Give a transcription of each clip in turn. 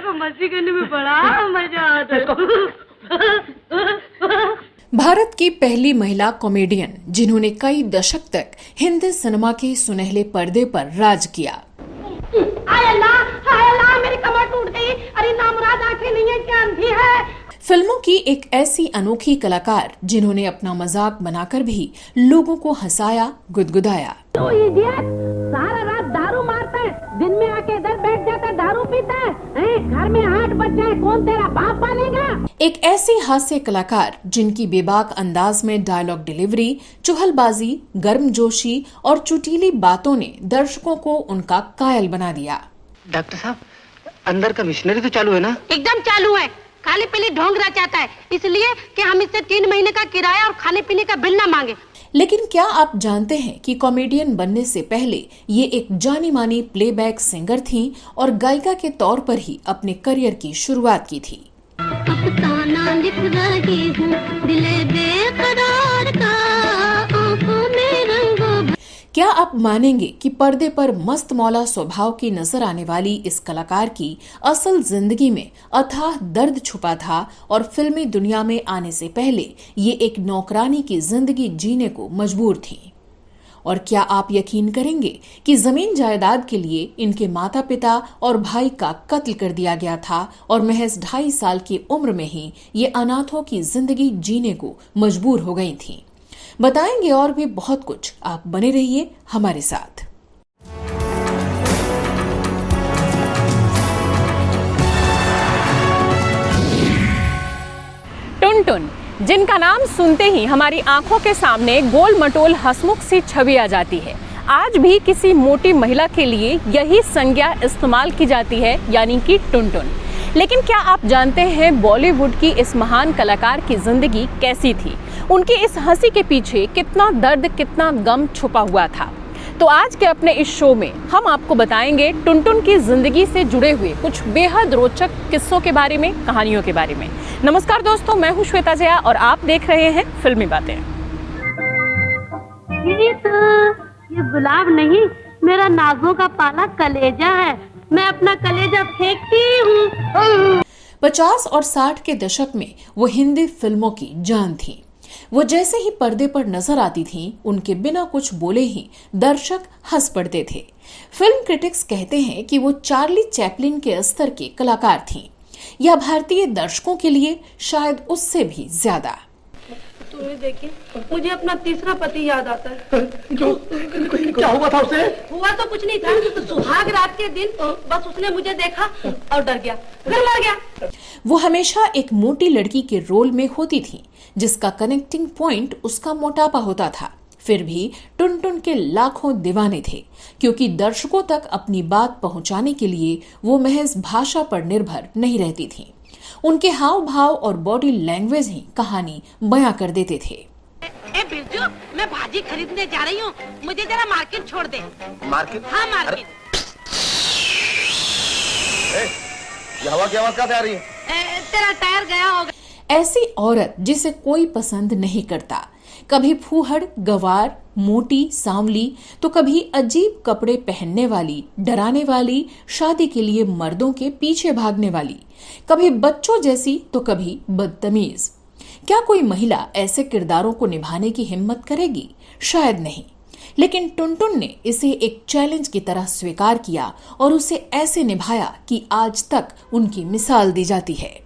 को मस्ती करने में बड़ा मजा आता है। भारत की पहली महिला कॉमेडियन जिन्होंने कई दशक तक हिंदी सिनेमा के सुनहले पर्दे पर राज किया। हाय अल्लाह, मेरी कमर टूट गई। अरे नामुराद आंखें नहीं है, क्या अंधी है? फिल्मों की एक ऐसी अनोखी कलाकार जिन्होंने अपना मजाक बनाकर भी लोगों को हंसाया, गुदगुदाया। तो इडियट, सारा रात दारू मारता है, दिन में आके इधर बैठ जाता है, दारू पीता है। घर में 8 बच्चे हैं, कौन तेरा बाप बनेगा? एक ऐसी हास्य कलाकार जिनकी बेबाक अंदाज में डायलॉग डिलीवरी, चुहलबाजी, गर्मजोशी और चुटीली बातों ने दर्शकों को उनका कायल बना दिया। डॉक्टर साहब, अंदर का मशीनरी तो चालू है ना? एकदम चालू है। खाली पीली ढोंगरा चाहता है, इसलिए कि हम इससे 3 महीने का किराया और खाने पीने का बिल न मांगे। लेकिन क्या आप जानते हैं कि कॉमेडियन बनने से पहले ये एक जानी मानी प्लेबैक सिंगर थीं और गायिका के तौर पर ही अपने करियर की शुरुआत की थी। अफसाना लिख रही हूँ, दिले बेकरार का, आँखों में रंगों। क्या आप मानेंगे कि पर्दे पर मस्त मौला स्वभाव की नजर आने वाली इस कलाकार की असल जिंदगी में अथाह दर्द छुपा था और फिल्मी दुनिया में आने से पहले ये एक नौकरानी की जिंदगी जीने को मजबूर थी। और क्या आप यकीन करेंगे कि जमीन जायदाद के लिए इनके माता पिता और भाई का कत्ल कर दिया गया था और महज 2.5 साल की उम्र में ही ये अनाथों की जिंदगी जीने को मजबूर हो गई थीं। बताएंगे और भी बहुत कुछ, आप बने रहिए हमारे साथ। टुनटुन, जिनका नाम सुनते ही हमारी आंखों के सामने गोल मटोल हंसमुख सी छवि आ जाती है। आज भी किसी मोटी महिला के लिए यही संज्ञा इस्तेमाल की जाती है, यानी कि टुनटुन। लेकिन क्या आप जानते हैं बॉलीवुड की इस महान कलाकार की जिंदगी कैसी थी? उनकी इस हंसी के पीछे कितना दर्द, कितना गम छुपा हुआ था? तो आज के अपने इस शो में हम आपको बताएंगे टुनटुन की जिंदगी से जुड़े हुए कुछ बेहद रोचक किस्सों के बारे में, कहानियों के बारे में। नमस्कार दोस्तों, मैं हूं श्वेता जया और आप देख रहे हैं फिल्मी बातें। ये गुलाब नहीं, मेरा नाजों का पाला कलेजा है। मैं अपना कलेजा फेंकती हूँ। 50 और 60 के दशक में वो हिंदी फिल्मों की जान थी। वो जैसे ही पर्दे पर नजर आती थीं, उनके बिना कुछ बोले ही दर्शक हंस पड़ते थे। फिल्म क्रिटिक्स कहते हैं कि वो चार्ली चैपलिन के स्तर के कलाकार थीं, या भारतीय दर्शकों के लिए शायद उससे भी ज्यादा। तुम्हें देखिए, मुझे अपना तीसरा पति याद आता है। क्या हुआ था उसे? हुआ तो कुछ नहीं था, सुहाग रात के दिन बस उसने मुझे देखा और डर गया, फिर मर गया। वो हमेशा एक मोटी लड़की के रोल में होती थी, जिसका कनेक्टिंग पॉइंट उसका मोटापा होता था। फिर भी टुनटुन के लाखों दीवाने थे, क्योंकि दर्शकों तक अपनी बात पहुंचाने के लिए वो महज भाषा पर निर्भर नहीं रहती थीं। उनके हाव भाव और बॉडी लैंग्वेज ही कहानी बयां कर देते थे। ए बिरजू, मैं भाजी खरीदने जा रही हूँ, मुझे जरा मार्केट छोड़ दे। मार्केट? हाँ मार्केट। ये हवा की आवाज कहाँ से आ रही है? तेरा टायर गया होगा। ऐसी औरत जिसे कोई पसंद नहीं करता, कभी फूहड़, गवार, मोटी, सांवली, तो कभी अजीब कपड़े पहनने वाली, डराने वाली, शादी के लिए मर्दों के पीछे भागने वाली, कभी बच्चों जैसी तो कभी बदतमीज। क्या कोई महिला ऐसे किरदारों को निभाने की हिम्मत करेगी? शायद नहीं। लेकिन टुनटुन ने इसे एक चैलेंज की तरह स्वीकार किया और उसे ऐसे निभाया कि आज तक उनकी मिसाल दी जाती है।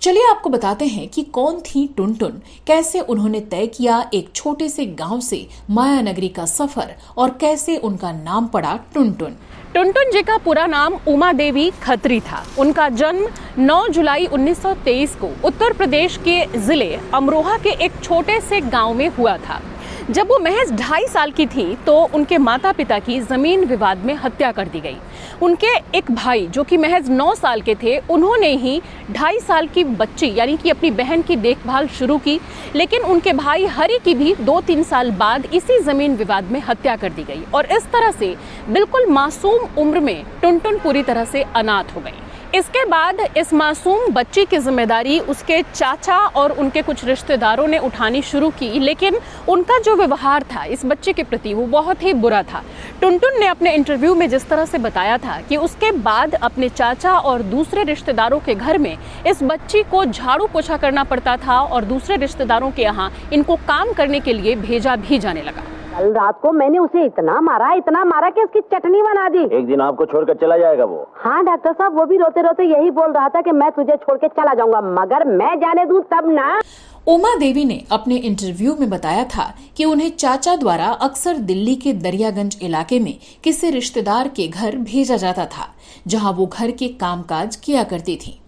चलिए आपको बताते हैं कि कौन थी टुनटुन, कैसे उन्होंने तय किया एक छोटे से गांव से माया नगरी का सफर और कैसे उनका नाम पड़ा टुनटुन। टुनटुन जी का पूरा नाम उमा देवी खत्री था। उनका जन्म 9 जुलाई 1923 को उत्तर प्रदेश के जिले अमरोहा के एक छोटे से गांव में हुआ था। जब वो महज 2.5 साल की थी तो उनके माता पिता की जमीन विवाद में हत्या कर दी गई। उनके एक भाई जो कि महज 9 साल के थे, उन्होंने ही 2.5 साल की बच्ची यानी कि अपनी बहन की देखभाल शुरू की, लेकिन उनके भाई हरि की भी 2-3 साल बाद इसी जमीन विवाद में हत्या कर दी गई और इस तरह से बिल्कुल मासूम उम्र में टुनटुन पूरी तरह से अनाथ हो गई। इसके बाद इस मासूम बच्ची की जिम्मेदारी उसके चाचा और उनके कुछ रिश्तेदारों ने उठानी शुरू की, लेकिन उनका जो व्यवहार था इस बच्चे के प्रति वो बहुत ही बुरा था। टुनटुन ने अपने इंटरव्यू में जिस तरह से बताया था कि उसके बाद अपने चाचा और दूसरे रिश्तेदारों के घर में इस बच्ची को झाड़ू पोछा करना पड़ता था और दूसरे रिश्तेदारों के यहाँ इनको काम करने के लिए भेजा भी जाने लगा। कल रात को मैंने उसे इतना मारा कि उसकी चटनी बना दी। एक दिन आपको छोड़कर चला जाएगा वो। हाँ डॉक्टर साहब, वो भी रोते रोते यही बोल रहा था कि मैं तुझे छोड़ के चला जाऊंगा, मगर मैं जाने दूं तब ना। उमा देवी ने अपने इंटरव्यू में बताया था कि उन्हें चाचा द्वारा अक्सर दिल्ली के दरियागंज इलाके में किसी रिश्तेदार के घर भेजा जाता था, जहां वो घर के कामकाज किया करती थी।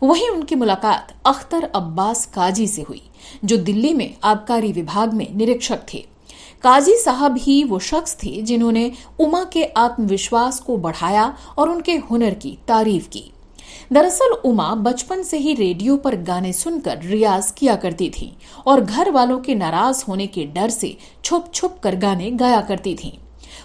वहीं उनकी मुलाकात अख्तर अब्बास काजी से हुई, जो दिल्ली में आबकारी विभाग में निरीक्षक थे। काजी साहब ही वो शख्स थे जिन्होंने उमा के आत्मविश्वास को बढ़ाया और उनके हुनर की तारीफ की। दरअसल उमा बचपन से ही रेडियो पर गाने सुनकर रियाज किया करती थी और घर वालों के नाराज होने के डर से छुप छुप कर गाने गाया करती थी।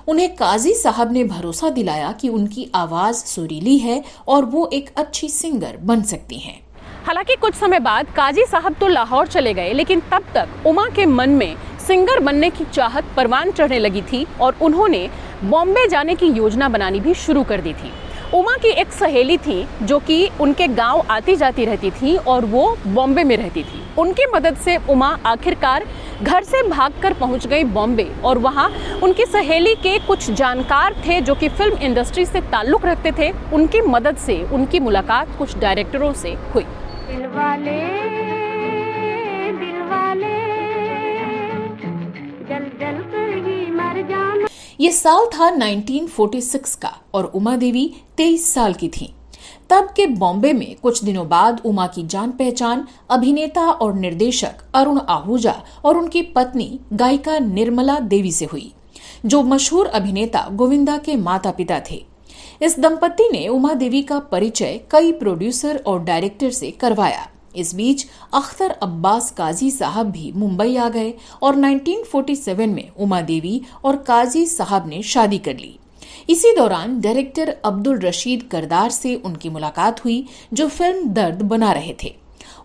उन्हें काजी साहब ने भरोसा दिलाया कि उनकी आवाज सुरीली है और वो एक अच्छी सिंगर बन सकती हैं। हालांकि कुछ समय बाद काजी साहब तो लाहौर चले गए, लेकिन तब तक उमा के मन में सिंगर बनने की चाहत परवान चढ़ने लगी थी और उन्होंने बॉम्बे जाने की योजना बनानी भी शुरू कर दी थी। उमा की एक सहेली थी जो कि उनके गांव आती जाती रहती थी और वो बॉम्बे में रहती थी। उनकी मदद से उमा आखिरकार घर से भागकर पहुंच गई बॉम्बे और वहां उनकी सहेली के कुछ जानकार थे जो कि फिल्म इंडस्ट्री से ताल्लुक रखते थे। उनकी मदद से उनकी मुलाकात कुछ डायरेक्टरों से हुई। दिलवाले जल जल कर ही मर जाना। ये साल था 1946 का और उमा देवी 23 साल की थी। तब के बॉम्बे में कुछ दिनों बाद उमा की जान पहचान अभिनेता और निर्देशक अरुण आहूजा और उनकी पत्नी गायिका निर्मला देवी से हुई, जो मशहूर अभिनेता गोविंदा के माता पिता थे। इस दंपति ने उमा देवी का परिचय कई प्रोड्यूसर और डायरेक्टर से करवाया। इस बीच अख्तर अब्बास काजी साहब भी मुंबई आ गए और 1947 में उमा देवी और काजी साहब ने शादी कर ली। इसी दौरान डायरेक्टर अब्दुल रशीद करदार से उनकी मुलाकात हुई, जो फिल्म दर्द बना रहे थे।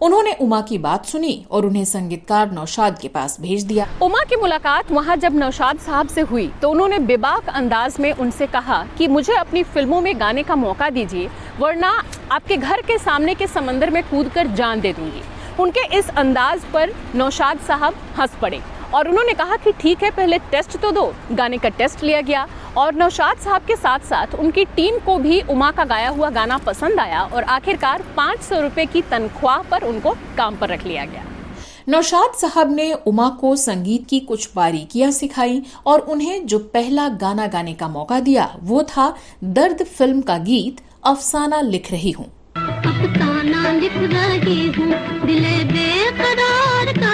उन्होंने उमा की बात सुनी और उन्हें संगीतकार नौशाद के पास भेज दिया। उमा की मुलाकात वहां जब नौशाद साहब से हुई तो उन्होंने बेबाक अंदाज में उनसे कहा कि मुझे अपनी फिल्मों में गाने का मौका दीजिए, वरना आपके घर के सामने के समंदर में कूदकर जान दे दूंगी। उनके इस अंदाज पर नौशाद साहब हंस पड़े और उन्होंने कहा कि ठीक है, पहले टेस्ट तो दो। गाने का टेस्ट लिया गया और नौशाद साहब के साथ साथ उनकी टीम को भी उमा का गाया हुआ गाना पसंद आया और आखिरकार 500 रुपए की तनख्वाह पर उनको काम पर रख लिया गया। नौशाद साहब ने उमा को संगीत की कुछ बारीकियां सिखाई और उन्हें जो पहला गाना गाने का मौका दिया वो था दर्द फिल्म का गीत अफसाना लिख रही हूँ। अफसाना लिख रही हूँ दिले बेकरार का।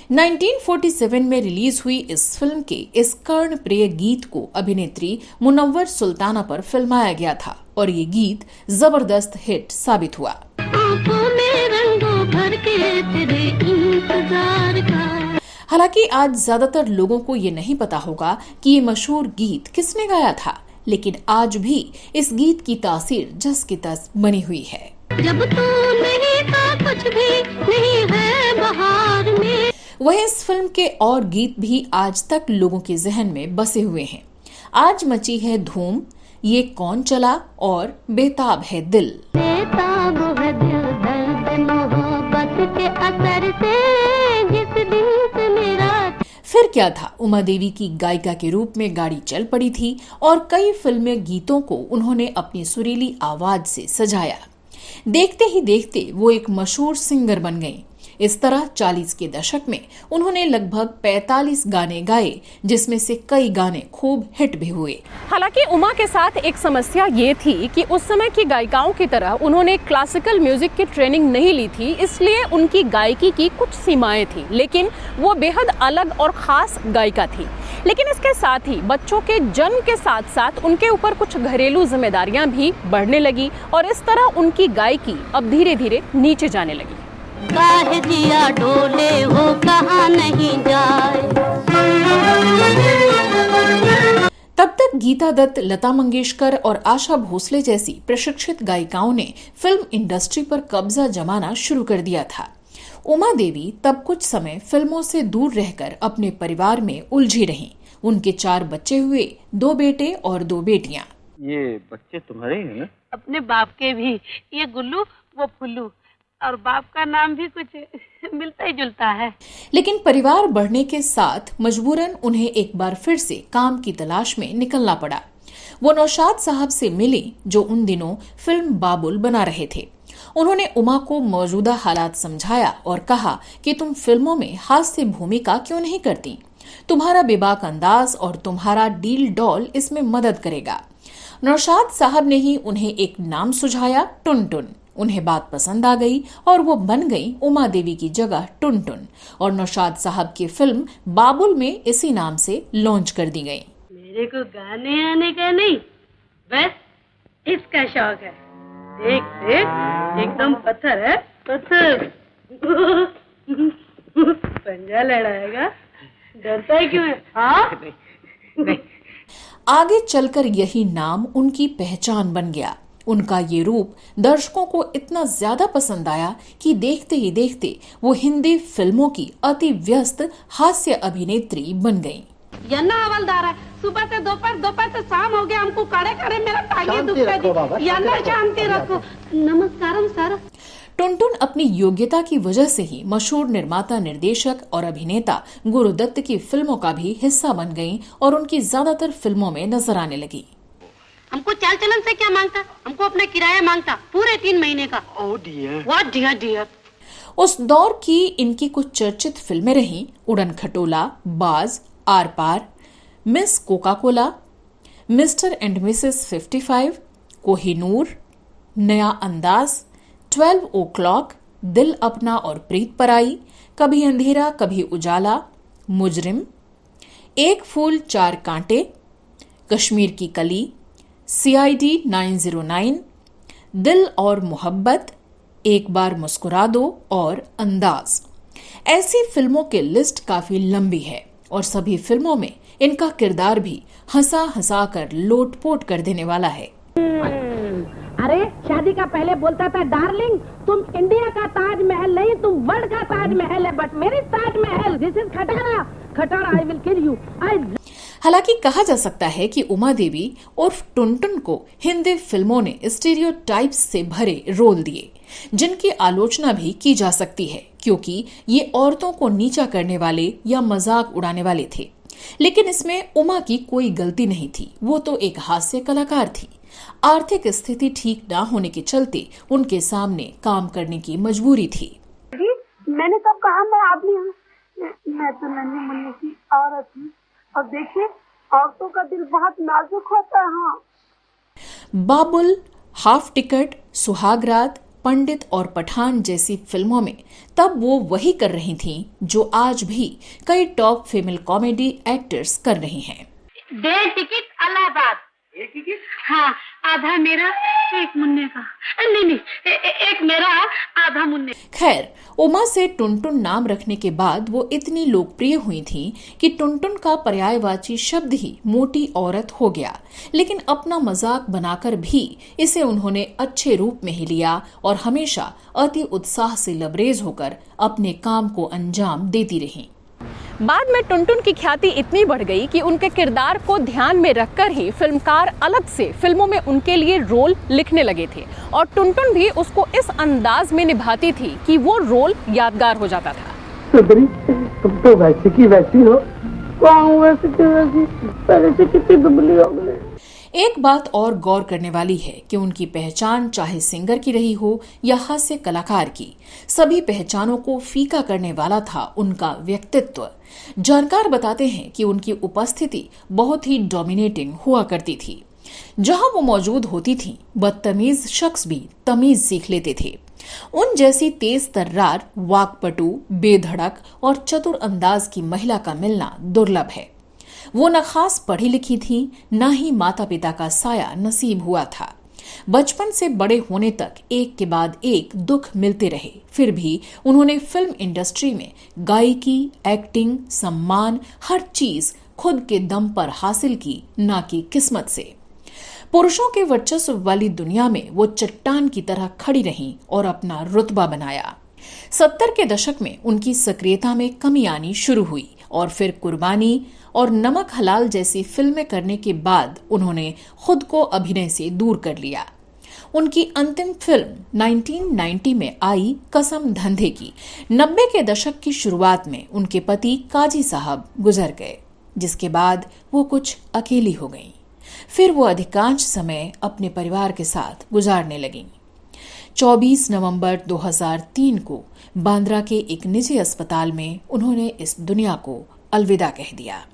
1947 में रिलीज हुई इस फिल्म के इस कर्ण प्रिय गीत को अभिनेत्री मुनव्वर सुल्ताना पर फिल्माया गया था और ये गीत जबरदस्त हिट साबित हुआ। आंखों में रंगों भर के तेरे इंतजार का। हालांकि आज ज्यादातर लोगों को ये नहीं पता होगा कि ये मशहूर गीत किसने गाया था, लेकिन आज भी इस गीत की तासीर जस की तस बनी हुई है। जब तू नहीं था कुछ भी नहीं है बहार में। वहीं इस फिल्म के और गीत भी आज तक लोगों के जहन में बसे हुए हैं। आज मची है धूम, ये कौन चला और बेताब है दिल। बेताब है दिल दर्द मोहब्बत के असर से जिस दिन से मेरा। फिर क्या था, उमा देवी की गायिका के रूप में गाड़ी चल पड़ी थी और कई फिल्मी गीतों को उन्होंने अपनी सुरीली आवाज से सजाया। देखते ही देखते वो एक मशहूर सिंगर बन गईं। इस तरह 40 के दशक में उन्होंने लगभग 45 गाने गाए, जिसमें से कई गाने खूब हिट भी हुए। हालांकि उमा के साथ एक समस्या ये थी कि उस समय की गायिकाओं की तरह उन्होंने क्लासिकल म्यूजिक की ट्रेनिंग नहीं ली थी, इसलिए उनकी गायकी की कुछ सीमाएं थी, लेकिन वो बेहद अलग और खास गायिका थी। लेकिन इसके साथ ही बच्चों के जन्म के साथ साथ उनके ऊपर कुछ घरेलू जिम्मेदारियां भी बढ़ने लगी और इस तरह उनकी गायकी अब धीरे धीरे नीचे जाने लगी। काहे जिया डोले हो कहाँ नहीं जाए। तब तक गीता दत्त, लता मंगेशकर और आशा भोसले जैसी प्रशिक्षित गायिकाओं ने फिल्म इंडस्ट्री पर कब्जा जमाना शुरू कर दिया था। उमा देवी तब कुछ समय फिल्मों से दूर रहकर अपने परिवार में उलझी रहीं उनके 4 बच्चे हुए, 2 बेटे और 2 बेटियां। ये बच्चे तुम्हारे ही हैं ना? अपने बाप के भी, ये गुल्लू वो फुल्लू, और बाप का नाम भी कुछ मिलता ही जुलता है। लेकिन परिवार बढ़ने के साथ मजबूरन उन्हें एक बार फिर से काम की तलाश में निकलना पड़ा। वो नौशाद साहब से मिली जो उन दिनों फिल्म बाबुल बना रहे थे। उन्होंने उमा को मौजूदा हालात समझाया और कहा कि तुम फिल्मों में हास्य भूमिका क्यों नहीं करती? तुम्हारा बेबाक अंदाज और तुम्हारा डील डॉल इसमें मदद करेगा। नौशाद साहब ने ही उन्हें एक नाम सुझाया, टुनटुन। उन्हें बात पसंद आ गई और वो बन गई उमा देवी की जगह टुनटुन, और नौशाद साहब की फिल्म बाबुल में इसी नाम से लॉन्च कर दी गई। मेरे को गाने आने का नहीं, बस इसका शौक है। देख देख, एकदम पत्थर है, पत्थर। पंजा लड़ाएगा, डरता है क्यों है? हाँ? नहीं। आगे चलकर यही नाम उनकी पहचान बन गया। उनका ये रूप दर्शकों को इतना ज्यादा पसंद आया कि देखते ही देखते वो हिंदी फिल्मों की अति व्यस्त हास्य अभिनेत्री बन गईं। यन्ना हवलदार है, सुबह से दोपहर, दोपहर से शाम हो गया, हमको खड़े खड़े मेरा टांगे दुखता जी। यन्ना शांति रखो। नमस्कारम सर। टुनटुन अपनी योग्यता की वजह से ही मशहूर निर्माता, निर्देशक और अभिनेता गुरुदत्त की फिल्मों का भी हिस्सा बन गईं और उनकी ज्यादातर फिल्मों में नजर आने लगी। हमको चाल चलन से क्या मांगता? हमको अपना किराया मांगता पूरे 3 महीने का। Oh dear. What dear dear. उस दौर की इनकी कुछ चर्चित फिल्में रहीं, Udan Khatola, Baaz, Aar Paar, Miss Coca Cola, Mr and Mrs 55, Kohinoor, Naya Andaz, 12 o'clock, दिल अपना और प्रीत पराई, कभी अंधेरा कभी उजाला, मुजरिम, एक फूल 4 कांटे, कश्मीर की कली, CID 909, दिल और मोहब्बत, एक बार मुस्कुरा दो और अंदाज। ऐसी फिल्मों की लिस्ट काफी लंबी है और सभी फिल्मों में इनका किरदार भी हंसा हंसा कर लोटपोट कर देने वाला है। अरे शादी का पहले बोलता था, डार्लिंग तुम इंडिया का ताजमहल नहीं, तुम वर्ल्ड का ताजमहल है, बट मेरी ताजमहल दिस इज खटारा, खटारा, आई विल किल यू। हालांकि कहा जा सकता है कि उमा देवी उर्फ टुनटुन को हिंदी फिल्मों ने स्टीरियोटाइप्स से भरे रोल दिए, जिनकी आलोचना भी की जा सकती है, क्योंकि ये औरतों को नीचा करने वाले या मजाक उड़ाने वाले थे। लेकिन इसमें उमा की कोई गलती नहीं थी। वो तो एक हास्य कलाकार थी। आर्थिक स्थिति ठीक ना होने के चलते उनके सामने काम करने की मजबूरी थी। मैंने कब कहा मैं आदमी हूँ? मैं तो नन्ही मुन्नी की औरत हूँ। और देखिए, औरतों का दिल बहुत नाजुक होता है। हाँ। बाबुल, हाफ टिकट, सुहागरात, पंडित और पठान जैसी फिल्मों में तब वो वही कर रही थीं जो आज भी कई टॉप फीमेल कॉमेडी एक्टर्स कर रही हैं। 1.5 टिकट इलाहाबाद। 1 टिकट? हाँ, आधा मेरा, एक मुन्ने का। नहीं, एक मेरा, आधा मुन्ने। खैर, उमा से टुनटुन नाम रखने के बाद वो इतनी लोकप्रिय हुई थीं कि टुनटुन का पर्यायवाची शब्द ही मोटी औरत हो गया। लेकिन अपना मजाक बनाकर भी इसे उन्होंने अच्छे रूप में ही लिया और हमेशा अति उत्साह से लबरेज होकर अपने काम को अंजाम देती रहीं। बाद में टुनटुन की ख्याति इतनी बढ़ गई कि उनके किरदार को ध्यान में रखकर ही फिल्मकार अलग से फिल्मों में उनके लिए रोल लिखने लगे थे, और टुनटुन भी उसको इस अंदाज में निभाती थी कि वो रोल यादगार हो जाता था। सुंदरी, तुम तो वैसी की वैसी हो। वैसी की वैसी, पहले से कितनी दुबली हो गई। एक बात और गौर करने वाली है कि उनकी पहचान चाहे सिंगर की रही हो या हास्य कलाकार की, सभी पहचानों को फीका करने वाला था उनका व्यक्तित्व। जानकार बताते हैं कि उनकी उपस्थिति बहुत ही डोमिनेटिंग हुआ करती थी। जहां वो मौजूद होती थी, बदतमीज शख्स भी तमीज सीख लेते थे। उन जैसी तेज तर्रार, वाकपटु, बेधड़क और चतुर अंदाज की महिला का मिलना दुर्लभ है। वो न खास पढ़ी लिखी थी, न ही माता पिता का साया नसीब हुआ था। बचपन से बड़े होने तक एक के बाद एक दुख मिलते रहे, फिर भी उन्होंने फिल्म इंडस्ट्री में गायकी, एक्टिंग, सम्मान, हर चीज खुद के दम पर हासिल की, ना कि किस्मत से। पुरुषों के वर्चस्व वाली दुनिया में वो चट्टान की तरह खड़ी रहीं और अपना रुतबा बनाया। 70 के दशक में उनकी सक्रियता में कमी आनी शुरू हुई और फिर कुर्बानी और नमक हलाल जैसी फिल्में करने के बाद उन्होंने खुद को अभिनय से दूर कर लिया। उनकी अंतिम फिल्म 1990 में आई कसम धंधे की। 90 के दशक की शुरुआत में उनके पति काजी साहब गुजर गए, जिसके बाद वो कुछ अकेली हो गईं। फिर वो अधिकांश समय अपने परिवार के साथ गुजारने लगीं। 24 नवंबर 2003 को बांद्रा के एक निजी अस्पताल में उन्होंने इस दुनिया को अलविदा कह दिया।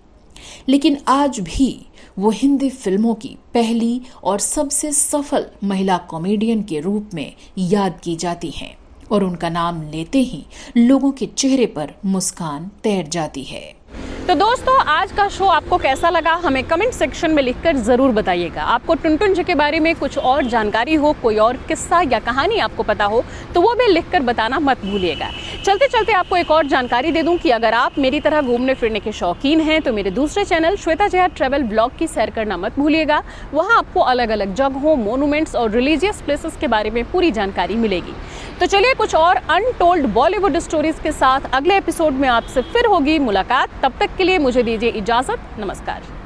लेकिन आज भी वो हिंदी फिल्मों की पहली और सबसे सफल महिला कॉमेडियन के रूप में याद की जाती हैं और उनका नाम लेते ही लोगों के चेहरे पर मुस्कान तैर जाती है। तो दोस्तों, आज का शो आपको कैसा लगा हमें कमेंट सेक्शन में लिखकर जरूर बताइएगा। आपको टुनटुन जी के बारे में कुछ और जानकारी हो, कोई और किस्सा या कहानी आपको पता हो तो वो भी लिखकर बताना मत भूलिएगा। चलते चलते आपको एक और जानकारी दे दूं कि अगर आप मेरी तरह घूमने फिरने के शौकीन हैं तो मेरे दूसरे channel Shweta Jaya travel blog की सैर करना मत भूलिएगा। वहाँ आपको अलग अलग जगहों, मोनूमेंट्स और रिलीजियस प्लेसेस के बारे में पूरी जानकारी मिलेगी। तो चलिए कुछ और अनटोल्ड बॉलीवुड स्टोरीज के साथ अगले एपिसोड में आपसे फिर होगी मुलाकात। तब तक के लिए मुझे दीजिए इजाजत। नमस्कार।